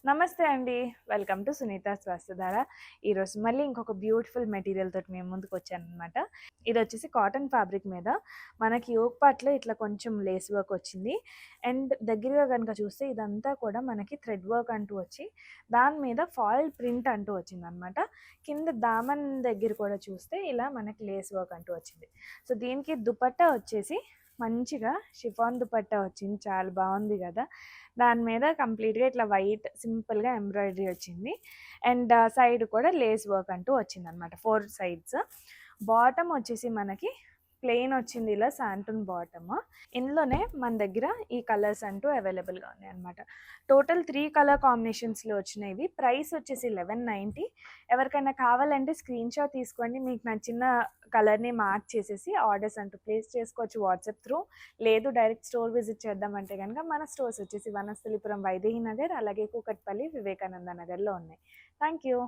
నమస్తే అండి. Welcome to Sunitha Swasthadhara. ఈరోజు మళ్ళీ ఇంకొక బ్యూటిఫుల్ మెటీరియల్ తోటి మేము ముందుకు వచ్చాననమాట. ఇదొచ్చేసి కాటన్ ఫ్యాబ్రిక్ మీద మనకి యోక్ పార్ట్‌లో ఇట్లా కొంచెం లేస్ వర్క్ వచ్చింది. అండ్ దగ్గరగా గనుక చూస్తే ఇదంతా కూడా మనకి థ్రెడ్ వర్క్ అంటూ వచ్చి, దాని మీద ఫాయిల్ ప్రింట్ అంటూ వచ్చిందనమాట. కింద దామన్ దగ్గర కూడా చూస్తే ఇలా మనకి లేస్ వర్క్ అంటూ వచ్చింది. సో, దీనికి దుపట్టా వచ్చేసి మంచిగా షిఫాన్ దుపట్టా వచ్చింది. చాలా బాగుంది కదా! దాని మీద కంప్లీట్‌గా ఇట్లా వైట్ సింపుల్‌గా ఎంబ్రాయిడరీ వచ్చింది. అండ్ సైడ్ కూడా లేస్ వర్క్ అంటూ వచ్చిందనమాట 4 సైడ్స్. బాటమ్ వచ్చేసి మనకి ప్లెయిన్ వచ్చింది, ఇలా శాంటూన్ బాటమ్. ఇందులోనే మన దగ్గర ఈ కలర్స్ అంటూ అవైలబుల్‌గా ఉన్నాయన్నమాట. టోటల్ 3 కలర్ కాంబినేషన్స్‌లో వచ్చినాయి. ప్రైస్ వచ్చేసి 1190. ఎవరికైనా కావాలంటే స్క్రీన్ షాట్ తీసుకోండి. మీకు నచ్చిన కలర్‌ని మార్క్ చేసేసి ఆర్డర్స్ అంటూ ప్లేస్ చేసుకోవచ్చు వాట్సాప్ త్రూ. లేదు డైరెక్ట్ స్టోర్ విజిట్ చేద్దామంటే కనుక మన స్టోర్స్ వచ్చేసి వనస్థలిపురం వైదేహి నగర్, అలాగే కూకట్పల్లి వివేకానంద నగర్లో ఉన్నాయి. Thank you.